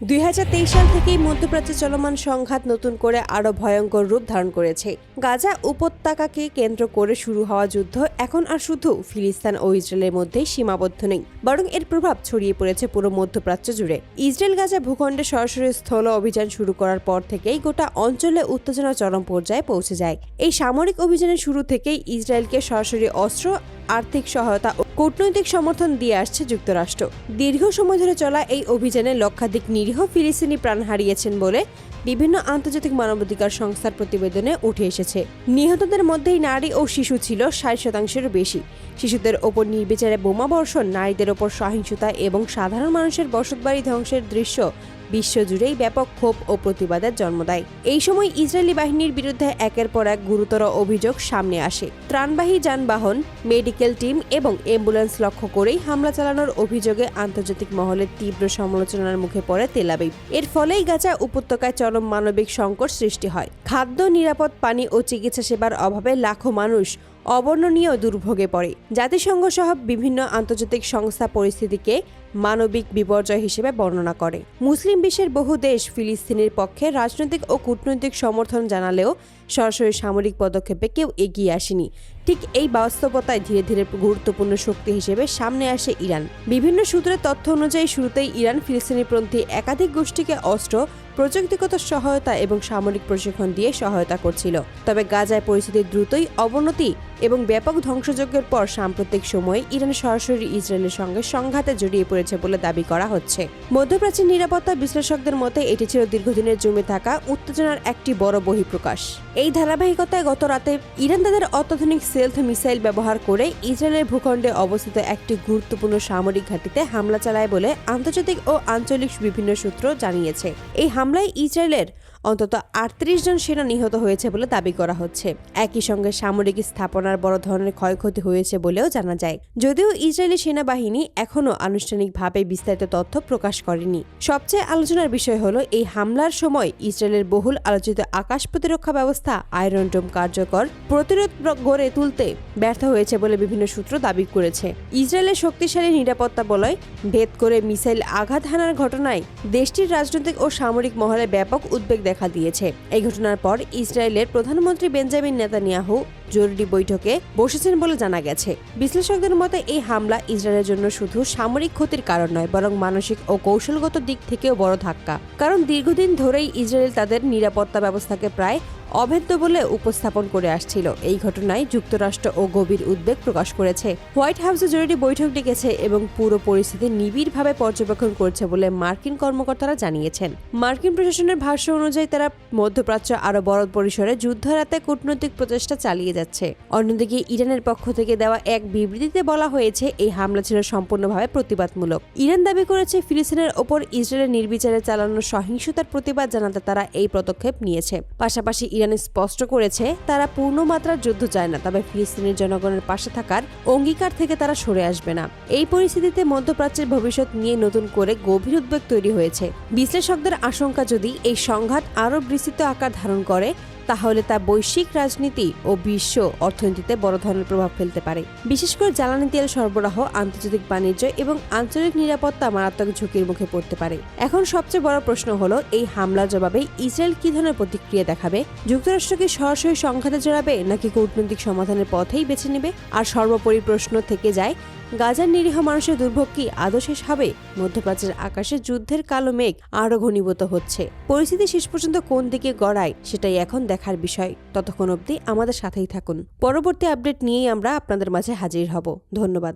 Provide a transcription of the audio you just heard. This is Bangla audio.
2023 সাল থেকেই মধ্যপ্রাচ্যে চলমান সংঘাত নতুন করে আরও ভয়ঙ্কর রূপ ধারণ করেছে। গাজা উপত্যকাকে কেন্দ্র করে শুরু হওয়া যুদ্ধ এখন আর শুধু ফিলিস্তিন ও ইসরায়েলের মধ্যেই সীমাবদ্ধ নেই, বরং এর প্রভাব ছড়িয়ে পড়েছে পুরো মধ্যপ্রাচ্য জুড়ে। ইসরায়েল গাজা ভূখণ্ডে সরাসরি স্থল অভিযান শুরু করার পর থেকেই গোটা অঞ্চলে উত্তেজনা চরম পর্যায়ে পৌঁছে যায়। এই সামরিক অভিযানের শুরু থেকেই ইসরায়েলকে সরাসরি অস্ত্র, আর্থিক সহায়তা ও কূটনৈতিক সমর্থন দিয়ে আসছে যুক্তরাষ্ট্র। দীর্ঘ সময় ধরে চলা এই অভিযানে লক্ষাধিক নিরীহ ফিলিস্তিনি প্রাণ হারিয়েছেন বলে বিভিন্ন আন্তর্জাতিক মানবাধিকার সংস্থার প্রতিবেদনে উঠে এসেছে। নিহতদের মধ্যেই নারী ও শিশু ছিল 60%-এরও বেশি। শিশুদের ওপর নির্বিচারে বোমাবর্ষণ, নারীদের ওপর সহিংসতা এবং সাধারণ মানুষের বসতবাড়ি ধ্বংসের দৃশ্য বিশ্বজুড়েই ব্যাপক ক্ষোভ ও প্রতিবাদের জন্ম দেয়। এই সময় ইসরায়েলি বাহিনীর বিরুদ্ধে একের পর এক গুরুতর অভিযোগ সামনে আসে। ত্রাণবাহী যানবাহন, মেডিকেল টিম এবং অ্যাম্বুলেন্স লক্ষ্য করেই হামলা চালানোর অভিযোগে আন্তর্জাতিক মহলে তীব্র সমালোচনার মুখে পড়ে তেল আবিব। এর ফলেই গাজা উপত্যকায় চরম মানবিক সংকট সৃষ্টি হয়। খাদ্য, নিরাপদ পানি ও চিকিৎসা সেবার অভাবে লাখো মানুষ অবর্ণনীয় দুর্ভোগে পড়ে। জাতিসংঘ সহ বিভিন্ন আন্তর্জাতিক সংস্থা পরিস্থিতিকে মানবিক বিপর্যয় হিসেবে বর্ণনা করে। মুসলিম বিশ্বের বহু দেশ ফিলিস্তিনের পক্ষে রাজনৈতিক ও কূটনৈতিক সমর্থন জানালেও সরাসরি সামরিক পদক্ষেপে কেউ এগিয়ে আসেনি। ঠিক এই বাস্তবতায় ধীরে ধীরে গুরুত্বপূর্ণ শক্তি হিসেবে সামনে আসে ইরান। বিভিন্ন সূত্রের তথ্য অনুযায়ী শুরুতেই ইরান ফিলিস্তিনিপন্থী একাধিক গোষ্ঠীকে অস্ত্র, প্রযুক্তিগত সহায়তা এবং সামরিক প্রশিক্ষণ দিয়ে সহায়তা করছিল। তবে গাজায় পরিস্থিতির দ্রুতই অবনতি এবং ব্যাপক ধ্বংসযজ্ঞের পর সাম্প্রতিক সময়ে ইরান সরাসরি ইসরায়েলের সঙ্গে সংঘাতে জড়িয়ে পড়েছে বলে দাবি করা হচ্ছে। মধ্যপ্রাচ্যের নিরাপত্তা বিশ্লেষকদের মতে এটি ছিল দীর্ঘদিনের জমে থাকা উত্তেজনার একটি বড় বহিঃপ্রকাশ। এই ধারাবাহিকতায় গত রাতে ইরান তাদের অত্যাধুনিক স্টেলথ মিসাইল ব্যবহার করে ইসরায়েলের ভূখণ্ডে অবস্থিত একটি গুরুত্বপূর্ণ সামরিক ঘাঁটিতে হামলা চালায় বলে আন্তর্জাতিক ও আঞ্চলিক বিভিন্ন সূত্র জানিয়েছে। এই হামলায় ইসরায়েলের অন্তত 38 জন সেনা নিহত হয়েছে বলে দাবি করা হচ্ছে। একই সঙ্গে সামরিক স্থাপনার বড় ধরনের ক্ষয়ক্ষতি হয়েছে বলেও জানা যায়। যদিও ইসরায়েলি সেনাবাহিনী এখনও আনুষ্ঠানিকভাবে বিস্তারিত তথ্য প্রকাশ করেনি। সবচেয়ে আলোচনার বিষয় হলো এই হামলার সময় ইসরায়েলের বহুল আলোচিত আকাশ প্রতিরক্ষা ব্যবস্থা আয়রন ডোম কার্যকর প্রতিরোধ গড়ে তুলতে ব্যর্থ হয়েছে বলে বিভিন্ন সূত্র দাবি করেছে। ইসরায়েলের শক্তিশালী নিরাপত্তা বলয় ভেদ করে মিসাইল আঘাত হানার ঘটনায় দেশটির রাজনৈতিক ও সামরিক মহলে ব্যাপক উদ্বেগ দেখা দিয়েছে। এই ঘটনার পর ইসরায়েলের প্রধানমন্ত্রী বেঞ্জামিন নেতানিয়াহু জরুরি বৈঠকে বসেছেন বলে জানা গেছে। বিশ্লেষকদের মতে এই হামলা ইসরায়েলের জন্য শুধু সামরিক ক্ষতির কারণ নয়, বরং মানসিক ও কৌশলগত দিক থেকেও বড় ধাক্কা। কারণ দীর্ঘদিন ধরেই ইসরায়েল তাদের নিরাপত্তা ব্যবস্থাকে প্রায় অভেদ্য বলে উপস্থাপন করে আসছিল। এই ঘটনায় যুক্তরাষ্ট্র ও গভীর উদ্বেগ প্রকাশ করেছে। হোয়াইট হাউসে জরুরি বৈঠক ডেকেছে এবং পুরো পরিস্থিতি নিবিড়ভাবে পর্যবেক্ষণ করছে বলে মার্কিন কর্মকর্তারা জানিয়েছেন। মার্কিন প্রশাসনের ভাষ্য অনুযায়ী তারা মধ্যপ্রাচ্য আরও বড় পরিসরে যুদ্ধ এড়াতে কূটনৈতিক প্রচেষ্টা চালিয়ে যাচ্ছে। অন্যদিকে ইরানের পক্ষ থেকে দেওয়া এক বিবৃতিতে বলা হয়েছে এই হামলা ছিল সম্পূর্ণভাবে প্রতিবাদমূলক। ইরান দাবি করেছে ফিলিস্তিনের ওপর ইসরায়েলের নির্বিচারে চালানো সহিংসতার প্রতিবাদ জানাতে তারা এই পদক্ষেপ নিয়েছে। পাশাপাশি ইরান স্পষ্ট করেছে তারা পূর্ণমাত্রার যুদ্ধ চায় না, তবে ফিলিস্তিনের জনগণের পাশে থাকার অঙ্গীকার থেকে তারা সরে আসবে না। এই পরিস্থিতিতে মধ্যপ্রাচ্যের ভবিষ্যৎ নিয়ে নতুন করে গভীর উদ্বেগ তৈরি হয়েছে। বিশ্লেষকদের আশঙ্কা, যদি এই সংঘাত আরও বিস্তৃত আকার ধারণ করে তাহলে তা বৈশ্বিক রাজনীতি ও বিশ্ব অর্থনীতিতে বড় ধরনের প্রভাব ফেলতে পারে। বিশেষ করে জ্বালানি তেল সরবরাহ, আন্তর্জাতিক বাণিজ্য এবং আঞ্চলিক নিরাপত্তা মারাত্মক ঝুঁকির মুখে পড়তে পারে। এখন সবচেয়ে বড় প্রশ্ন হলো এই হামলার জবাবে ইসরায়েল কি ধরনের প্রতিক্রিয়া দেখাবে? যুক্তরাষ্ট্র কি সরাসরি সংঘাতে জড়াবে নাকি কূটনৈতিক সমাধানের পথেই বেছে নেবে? আর সর্বোপরি প্রশ্ন থেকে যায়, গাজার নিরীহ মানুষের দুর্ভোগ কি আদৌ শেষ হবে? মধ্যপ্রাচ্যের আকাশে যুদ্ধের কালো মেঘ আরও ঘনীভূত হচ্ছে। পরিস্থিতি শেষ পর্যন্ত কোন দিকে গড়ায় সেটাই এখন দেখার বিষয়। ততক্ষণ অবধি আমাদের সাথেই থাকুন। পরবর্তী আপডেট নিয়েই আমরা আপনাদের মাঝে হাজির হব। ধন্যবাদ।